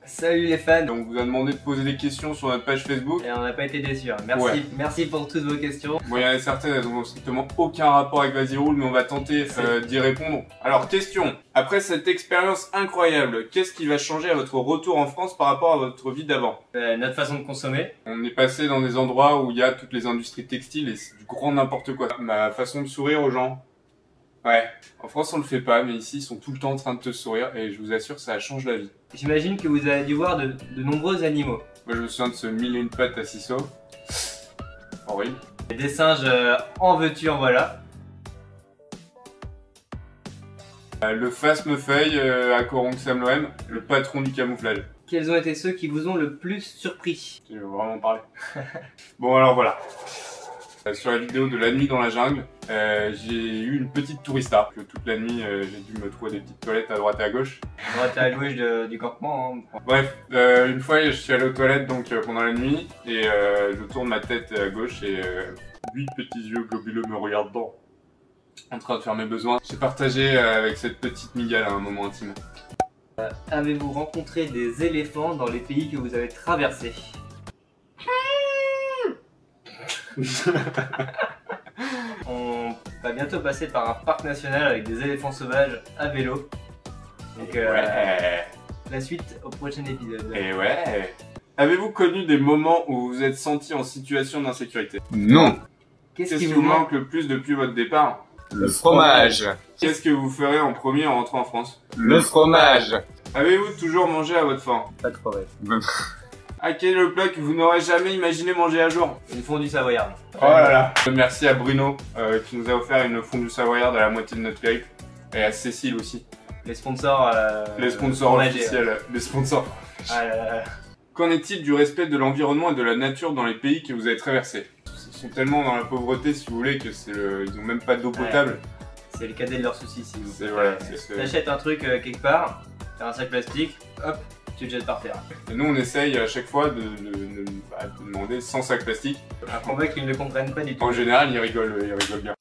Salut les fans. On vous a demandé de poser des questions sur notre page Facebook. Et on n'a pas été déçus. Merci, Ouais. merci pour toutes vos questions. Bon, il y en a certaines, elles n'ont strictement aucun rapport avec Vas-y Roule, mais on va tenter d'y répondre. Alors, question. Après cette expérience incroyable, qu'est-ce qui va changer à votre retour en France par rapport à votre vie d'avant? Notre façon de consommer. On est passé dans des endroits où il y a toutes les industries textiles et c'est du grand n'importe quoi. Ma façon de sourire aux gens. Ouais. En France, on le fait pas, mais ici, ils sont tout le temps en train de te sourire et je vous assure, ça change la vie. J'imagine que vous avez dû voir de nombreux animaux. Moi, je me souviens de ce 1001 pattes à Ciseaux. Horrible. Des singes en veux-tu, en voilà. Le Phasmefeuille à Coron Sam Loem, le patron du camouflage. Quels ont été ceux qui vous ont le plus surpris? Tu veux vraiment parler? Bon, alors voilà. Sur la vidéo de la nuit dans la jungle, j'ai eu une petite tourista. Que toute la nuit, j'ai dû me trouver des petites toilettes à droite et à gauche. À droite et à gauche du campement. Hein. Bref, une fois, je suis allé aux toilettes donc pendant la nuit et je tourne ma tête à gauche et 8 petits yeux globuleux me regardent dedans, en train de faire mes besoins. J'ai partagé avec cette petite migale un moment intime. Avez-vous rencontré des éléphants dans les pays que vous avez traversés? On va bientôt passer par un parc national avec des éléphants sauvages à vélo. Donc Ouais. la suite au prochain épisode. Et ouais. Avez-vous connu des moments où vous vous êtes senti en situation d'insécurité? Non. Qu'est-ce Qu'est-ce qui qui vous vous manque? manque le plus depuis votre départ? Le fromage. Qu'est-ce que vous ferez en premier en rentrant en France? Le fromage. Avez-vous toujours mangé à votre faim? Pas de problème. Ah, quel est le plat que vous n'aurez jamais imaginé manger un jour? Une fondue savoyarde. Oh là là. Merci à Bruno qui nous a offert une fondue savoyarde à la moitié de notre périple. Et à Cécile aussi. Les sponsors. Les sponsors fromagers, officiels. Les sponsors. Ah là là. Qu'en est-il du respect de l'environnement et de la nature dans les pays que vous avez traversés? Ils sont tellement dans la pauvreté, si vous voulez, que ils ont même pas d'eau potable. C'est le cadet de leurs soucis si vous C'est voilà, c'est ce... T'achètes un truc quelque part, t'as un sac plastique, hop, tu le jettes par terre. Et nous, on essaye à chaque fois de demander sans sac plastique. Un combat qu'ils ne comprennent pas du tout. En général, ils rigolent bien.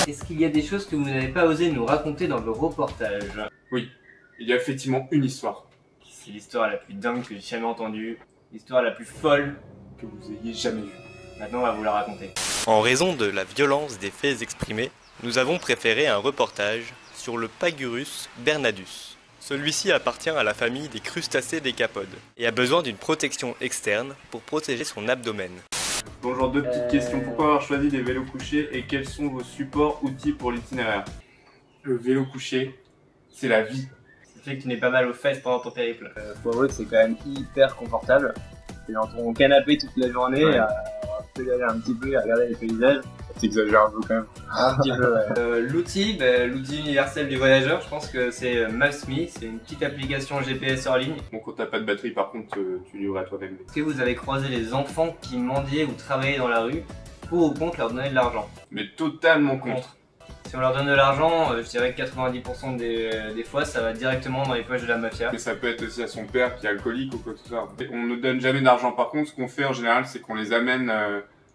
Est-ce qu'il y a des choses que vous n'avez pas osé nous raconter dans vos reportages? Oui, il y a effectivement une histoire C'est l'histoire la plus dingue que j'ai jamais entendue, l'histoire la plus folle. que vous ayez jamais vue. Maintenant, on va vous la raconter. En raison de la violence des faits exprimés, nous avons préféré un reportage sur le Pagurus bernadus. Celui-ci appartient à la famille des crustacés décapodes et a besoin d'une protection externe pour protéger son abdomen. Bonjour, deux petites questions. Pourquoi avoir choisi des vélos couchés et quels sont vos supports, outils pour l'itinéraire? Le vélo couché, c'est la vie. Ça fait que tu n'es pas mal aux fesses pendant ton périple. Faut avouer que c'est quand même hyper confortable. T'es dans ton canapé toute la journée, Ouais. on va pédaler un petit peu, à regarder les paysages. T'exagères un peu quand même. Un petit peu, ouais. L'outil universel du voyageur, je pense que c'est Maps.me, c'est une petite application GPS hors ligne. Bon, quand t'as pas de batterie, par contre, tu livres à toi-même. Est-ce que vous avez croisé les enfants qui mendiaient ou travaillaient dans la rue pour ou contre leur donner de l'argent? Mais totalement contre. Si on leur donne de l'argent, je dirais que 90% des fois ça va directement dans les poches de la mafia. Mais ça peut être aussi à son père qui est alcoolique ou quoi que ce soit. On ne donne jamais d'argent. Par contre, ce qu'on fait en général, c'est qu'on les amène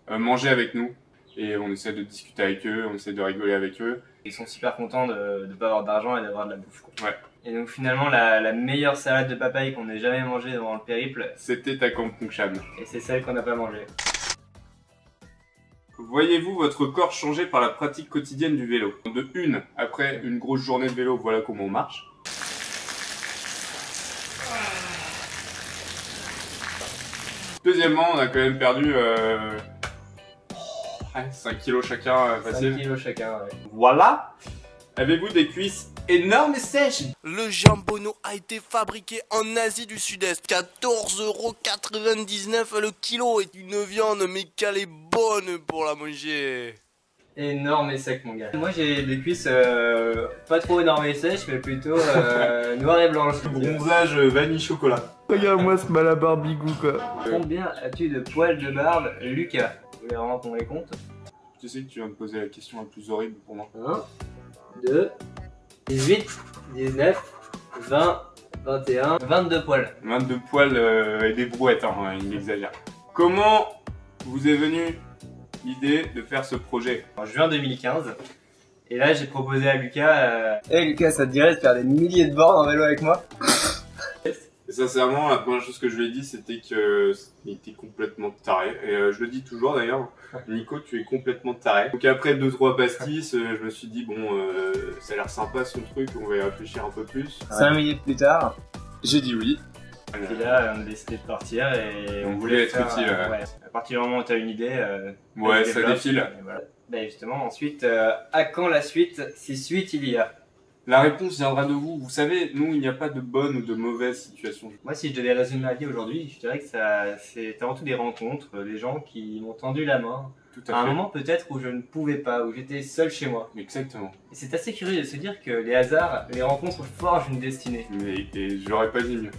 manger avec nous. Et on essaie de discuter avec eux, on essaie de rigoler avec eux. Ils sont super contents de ne pas avoir d'argent et d'avoir de la bouffe. Quoi. Ouais. Et donc finalement la meilleure salade de papaye qu'on ait jamais mangée dans le périple, C'était à Kampong-Cham. et c'est celle qu'on n'a pas mangée. Voyez-vous votre corps changer par la pratique quotidienne du vélo? De une, après une grosse journée de vélo, voilà comment on marche. Deuxièmement, on a quand même perdu 5 kilos chacun, 5 facile. kilos chacun, ouais. Voilà. Avez-vous des cuisses énormes et sèches? Le jambonneau a été fabriqué en Asie du Sud-Est. 14,99 € le kilo est une viande mais qu'elle est bonne pour la manger. Énorme et sec mon gars. Moi j'ai des cuisses pas trop énormes et sèches mais plutôt noires et blanches. Bronzage vanille chocolat. Regarde-moi ce malabar bigou quoi. Combien as-tu de poils de barbe, Lucas? Vous voulez vraiment qu'on les compte? Tu sais que tu viens de poser la question la plus horrible pour moi. 1, 2, 18, 19, 20, 21, 22 poils. 22 poils et des brouettes, hein, il exagère. Comment vous est venue l'idée de faire ce projet? En juin 2015, Et là, j'ai proposé à Lucas. Eh Lucas, ça te dirait de faire des milliers de bornes en vélo avec moi? Et sincèrement, la première chose que je lui ai dit, c'était qu'il était complètement taré. Et je le dis toujours d'ailleurs, Nico, tu es complètement taré. Donc après 2-3 pastis, je me suis dit, bon, ça a l'air sympa son truc, on va y réfléchir un peu plus. 5 minutes plus tard, J'ai dit oui. Et là, on a décidé de partir et On voulait être utile, ouais. Ouais. À partir du moment où tu as une idée, Ouais, tu ça développes, défile. et voilà. Bah justement, ensuite, à quand la suite, si suite il y a? La réponse viendra de vous. Vous savez, nous, il n'y a pas de bonne ou de mauvaise situation. Moi, si je devais résumer ma vie aujourd'hui, je dirais que c'est avant tout des rencontres, des gens qui m'ont tendu la main. Tout À un à fait. moment peut-être où je ne pouvais pas, où j'étais seul chez moi. Exactement. Et c'est assez curieux de se dire que les hasards, les rencontres forgent une destinée. Mais et j'aurais pas dit mieux.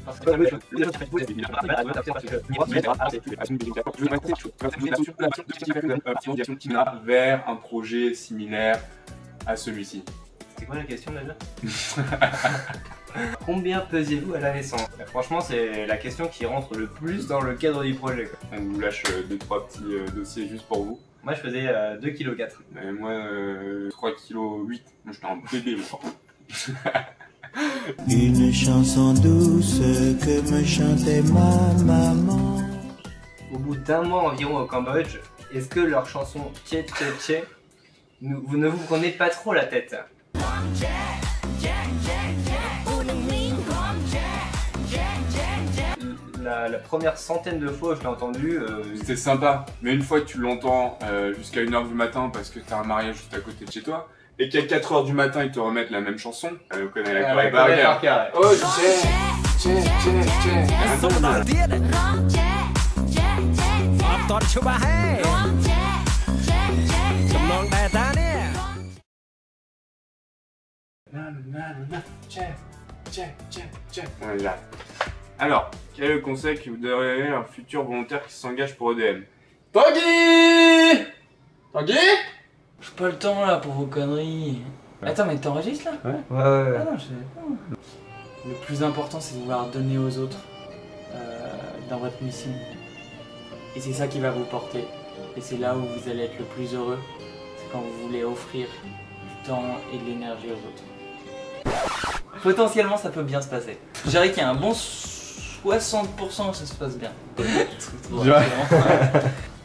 Vers un projet similaire à celui-ci. C'était quoi la question déjà? Combien pesiez-vous à la naissance? Franchement, c'est la question qui rentre le plus dans le cadre du projet, quoi. On vous lâche 2-3 petits dossiers juste pour vous. Moi, je faisais 2,4 kg. Et moi, 3,8 kg. Moi, j'étais un bébé, moi. Une chanson douce que me chantait ma maman. Au bout d'un mois environ au Cambodge, est-ce que leur chanson Tché Tché Tché, vous ne vous prenez pas trop la tête? La première centaine de fois où je l'ai entendu, C'était sympa, mais une fois que tu l'entends jusqu'à 1h du matin parce que t'as un mariage juste à côté de chez toi, et qu'à 4h du matin ils te remettent la même chanson, on connaît la choré par cœur. cœur. Oh, tché, tché, tché, tché. Ouais, j'arrête. Alors, quel est le conseil que vous donneriez à un futur volontaire qui s'engage pour EDM? Tanguy! Tanguy? J'ai pas le temps là pour vos conneries. Attends, mais t'enregistres là? Ouais. Ah non, je savais pas. Le plus important, c'est de vouloir donner aux autres dans votre mission. Et c'est ça qui va vous porter. Et c'est là où vous allez être le plus heureux. C'est quand vous voulez offrir du temps et de l'énergie aux autres. Potentiellement, ça peut bien se passer. Je dirais qu'il y a un bon 60% ça se passe bien.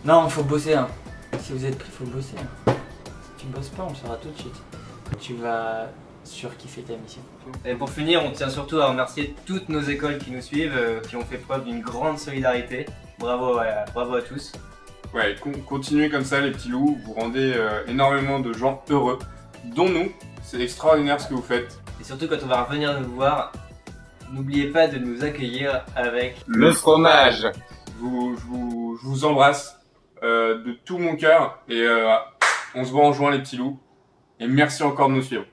Non, il faut bosser. Hein. Si vous êtes pris, il faut bosser. Hein. Si tu bosses pas, on le saura tout de suite. Tu vas surkiffer ta mission. Et pour finir, on tient surtout à remercier toutes nos écoles qui nous suivent, qui ont fait preuve d'une grande solidarité. Bravo à tous. Ouais, continuez comme ça les petits loups, vous rendez énormément de gens heureux, dont nous. C'est extraordinaire ce que vous faites. Et surtout quand on va revenir nous voir, n'oubliez pas de nous accueillir avec Le fromage. Je vous embrasse de tout mon cœur et on se voit en juin les petits loups. Et merci encore de nous suivre.